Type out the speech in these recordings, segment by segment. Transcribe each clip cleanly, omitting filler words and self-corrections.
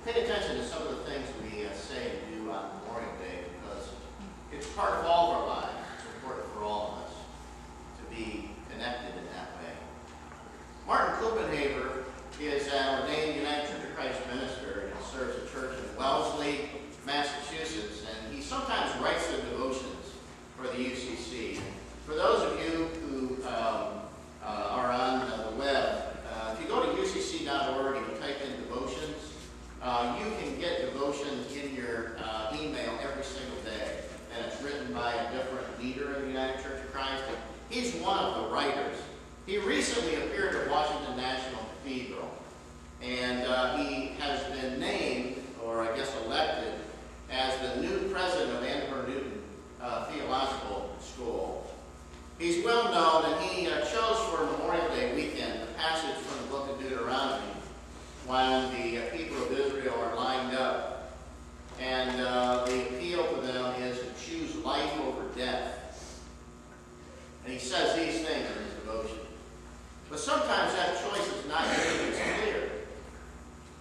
pay attention to some of the things we say and do on Memorial Day, because it's part of all of our lives. It's important for all of us to be connected in that way. Martin Copenhaver is an ordained United Church of Christ minister and serves a church in Wellesley, Massachusetts, and he sometimes writes the devotions for the UCC. For those of you who are on the web, if you go to ucc.org and you type in devotions, you can get devotions in your email every single day. And it's written by a different leader in the United Church of Christ. And he's one of the writers. He recently appeared at Washington National Cathedral. And he has been named, or I guess elected, as the new president of Vanderbilt Newton Theological School. He's well known, and he chose for Memorial Day weekend a passage from the book of Deuteronomy when the people of Israel are lined up. And the appeal to them is to choose life over death. And he says these things in his devotion. But sometimes that choice is not always clear.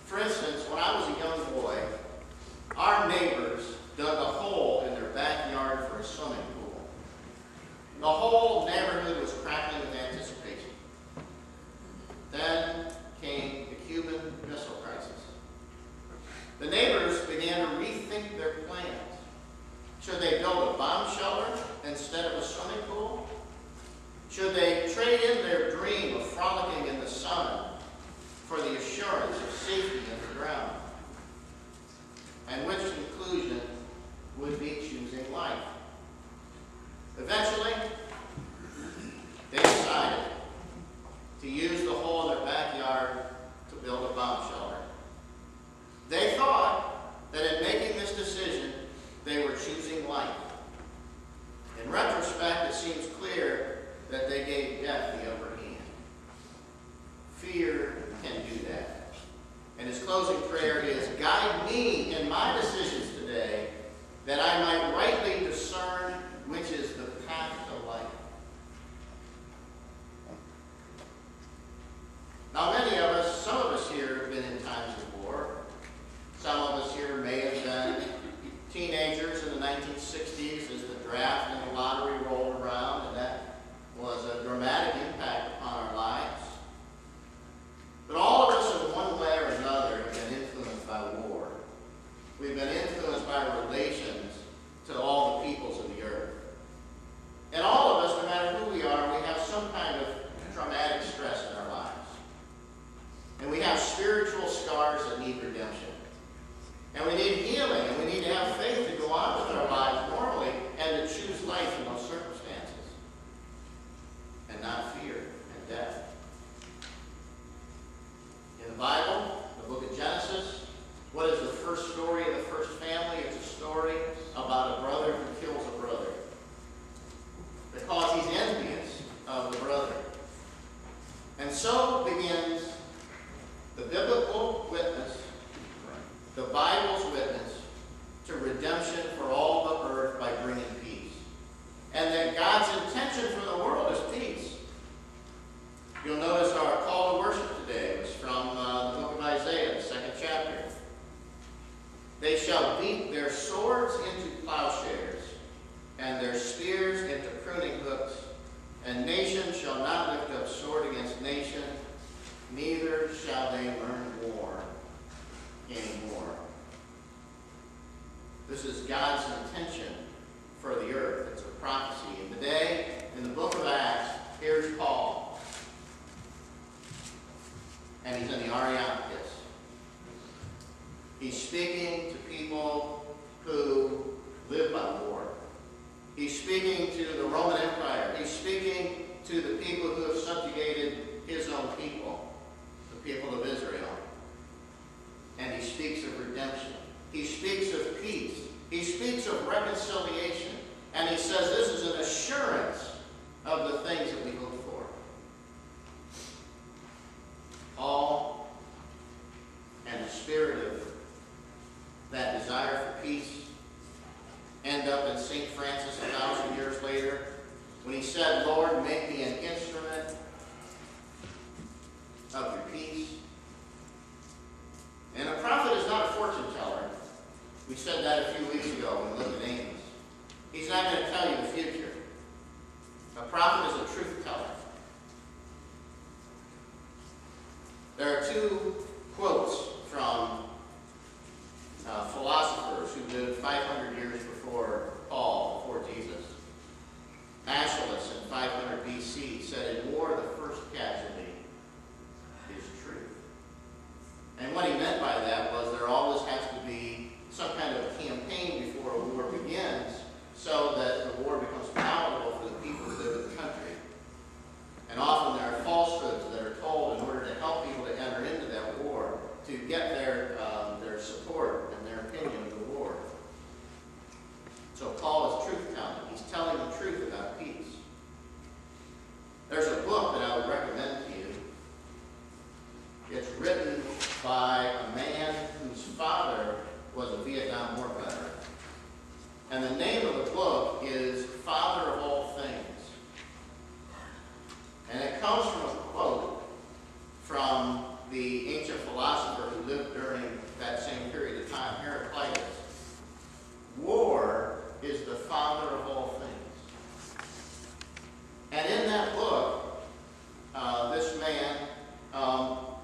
For instance, when I was a young boy, our neighbors dug a hole in their backyard for a swimming pool. The whole neighborhood was crackling with anticipation. Then came the Cuban Missile Crisis. The neighbors began to rethink their plans. Should they build a bomb shelter instead of a swimming pool? Should they trade in their dream of frolicking in the sun for the assurance of safety underground? And which conclusion would be choosing life? Eventually, they decided to use the hole in their backyard to build a bomb shelter. They thought that in making this decision, they were choosing life. In retrospect, it seems clear that they gave death the upper hand. Fear can do that. And his closing prayer is, guide me in my decisions today, that I might rightly discern which is the path to life. Now, many of us, some of us here have been in times of war. Some of us here may have been teenagers in the 1960s as the draft and the lottery rolled around, and that was a dramatic impact upon our lives. But all of us in one way or another have been influenced by war. We've been influenced by relations to all the peoples of the earth. And all of us, no matter who we are, we have some kind of traumatic stress in our lives. And we have spiritual scars that need redemption. And we need healing, and we need to have faith to go on with our lives normally and to choose life in those circumstances. And not fear and death. In the Bible, the book of Genesis, what is the first story of the first family? It's a story about a brother who kills a brother. Because he's envious of the brother. And so begins the biblical witness, the Bible's witness, to redemption for all the earth by bringing peace. And that God's intention for the world is peace. You'll notice our call to worship today was from the book of Isaiah, the 2nd chapter. They shall beat their swords into plowshares, and their spears into pruning hooks, and nation shall not lift up sword against nation, neither shall they learn war anymore. This is God's intention for the earth. It's a prophecy. And today, in the book of Acts, here's Paul. And he's in the Areopagus. He's speaking to people who live by war. He's speaking to the Roman Empire. He's speaking to the people who have subjugated his own people, the people of Israel. And he speaks of redemption. He speaks of peace. He speaks of reconciliation. And he says this is an assurance of the things that we hope for. Paul and the spirit of that desire for peace end up in St. Francis 1,000 years later when he said, Lord, make me an instrument of your peace. And a prophet is not a We said that a few weeks ago when we looked at Amos. He's not going to tell you the future. A prophet is a truth teller. There are two quotes from philosophers who lived 500 years before Paul, before Jesus. Aeschylus in 500 BC said, "In war, the first casualty is truth." And what he meant by that was there always has to be some kind of campaign before a war begins so that the war becomes palatable for the people who live in the country. And often there are falsehoods that are told in order to help people to enter into that war, to get their support and their opinion of the war. So Paul is truth-telling. He's telling the truth about peace. There's a book that I would recommend to you. It's written by a man whose father was a Vietnam War veteran. And the name of the book is Father of All Things. And it comes from a quote from the ancient philosopher who lived during that same period of time, Heraclitus. War is the father of all things. And in that book, this man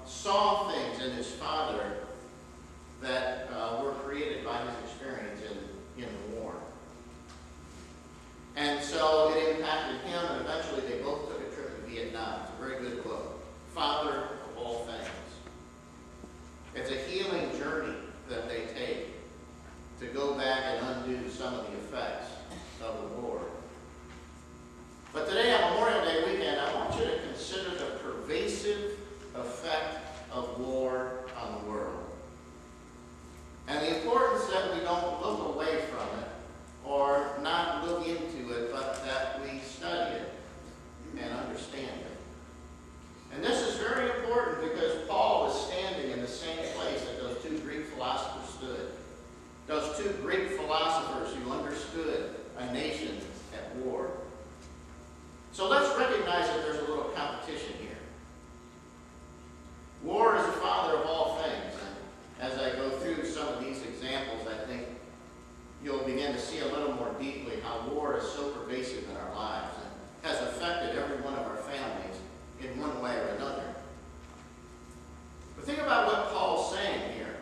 saw things in his father that were created by his experience in the war. And so it impacted him, and eventually they both took a trip to Vietnam. It's a very good book. Father of All Things. It's a healing journey that they take to go back and undo some of the effects of the war. But today, on Memorial Day weekend, I want you to consider the pervasive effect of war on the world. And the importance that we don't look away from it or not look into it, but that we study it and understand it. And this is very important because Paul was standing in the same place that those two Greek philosophers stood. Those two Greek philosophers who understood a nation at war. So let's recognize that there's a little competition here. War is the father of all things. And as I go through some of these examples, I think you'll begin to see a little more deeply how war is so pervasive in our lives and has affected every one of our families in one way or another. But think about what Paul's saying here.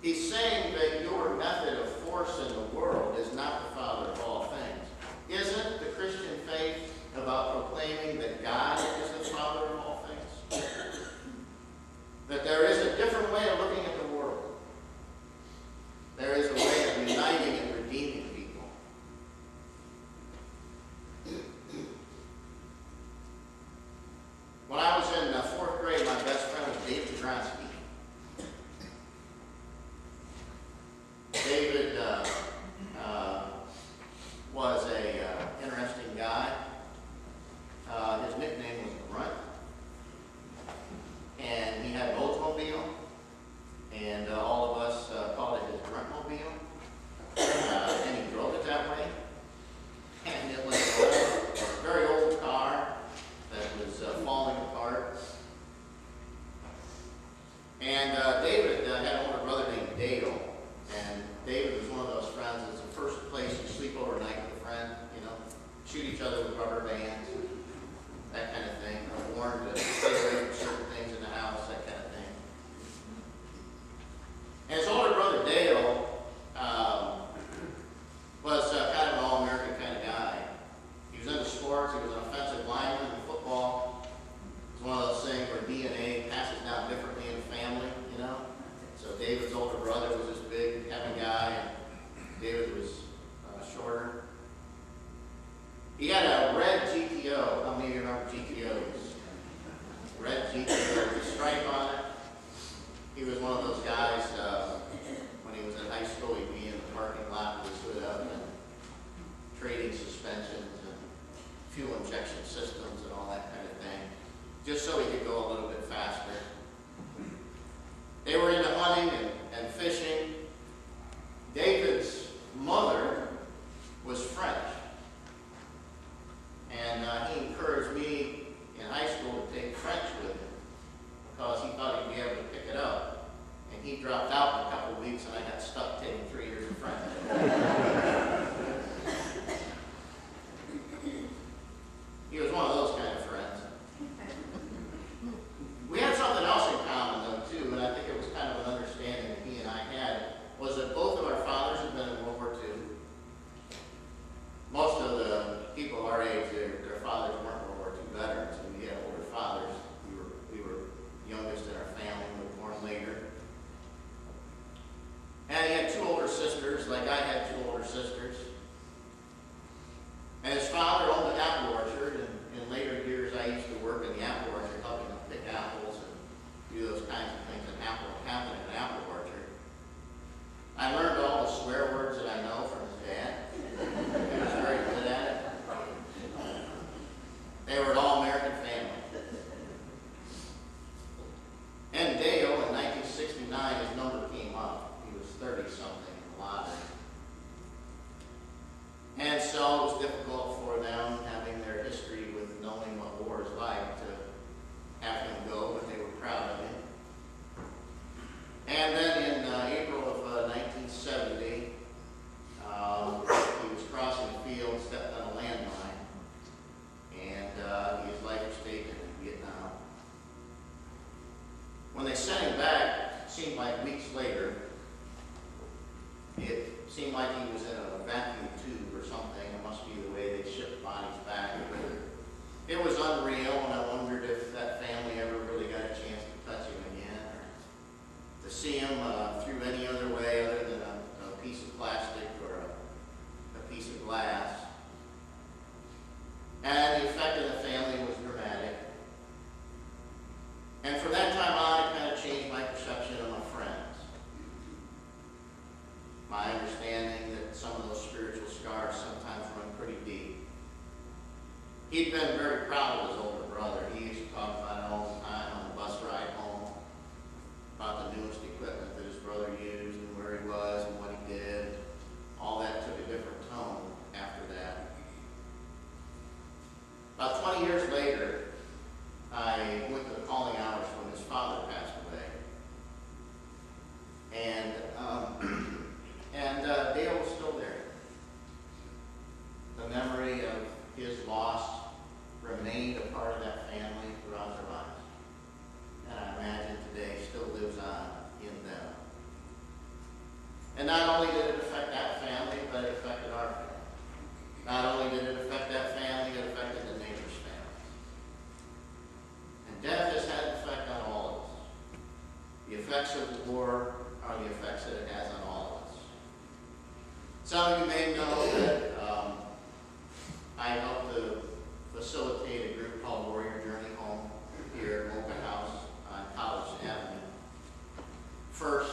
He's saying that your method of force in the world is not the father of all things. Isn't the Christian faith about proclaiming that God is the father of all things? That there is a different way of looking at the world. There is a way of uniting and redeeming people. When I was in fourth grade, my best friend was David Gronsky. David was a interesting guy. His nickname was Grunt. And he had an Oldsmobile, and all of us called it his Gruntmobile. And he drove it that way. And it was a very old car that was falling apart. And David had an older brother named Dale. And David was one of those friends that's the first place you sleep overnight with a friend, you know, shoot each other with rubber bands, that kind of thing. Warned to stay away from certain things in the house, that kind of thing. he dropped out in a couple of weeks, and I got stuck taking 3 years of French. He was one of those kind of friends. We had something else in common, though, too, and I think it was kind of an understanding that he and I had, was that both of our fathers had been in World War II. Most of the people our age, their fathers weren't World War II veterans, and we had older fathers. We were youngest in our family, we were born later. And he had 2 older sisters, like I had 2 older sisters. And his father owned an apple orchard, and in later years I used to work in the apple orchard, helping him pick apples and do those kinds of things that happen in an apple orchard. I learned all the swear words that I know from his dad. He was very good at it. They were an all-American family. And Dale, in 1969, his number came up. He was 30-something in the lottery. And so it was difficult for them, having their history with knowing what war is like, to have him go, but they were proud of him. And then in April of 1970, he was crossing the field, stepped on a landmine, and his life was taken in Vietnam. When they sent him back, it seemed like weeks later, it seemed like he was in a vacuum tube or something. It must be the way they shipped bodies back. It was unreal, and I wondered if that family ever really got a chance to touch him again, or to see him through any other way other than a piece of plastic or a piece of glass. And the effect of the family was dramatic. And from that time on, it kind of changed my perception of my friends. My understanding that some of those spiritual scars sometimes run pretty deep. He'd been very proud of his older brother. He used to talk about it all the time on the bus ride home, about the newest equipment that his brother used and where he was and what he did. All that took a different tone after that. About 20 years later, I went to the calling hours when his father passed away. And Dale was still there. The memory of his loss remained a part of that family throughout their lives. And I imagine today still lives on in them. And not only did it affect that family, but it affected our family. Not only did it affect that family, it affected the neighbor's families. And death has had an effect on all of us. The effects of the war are the effects that it has on all of us. Some of you may know that I helped to facilitate a group called Warrior Journey Home here at Mocha House on College Avenue. First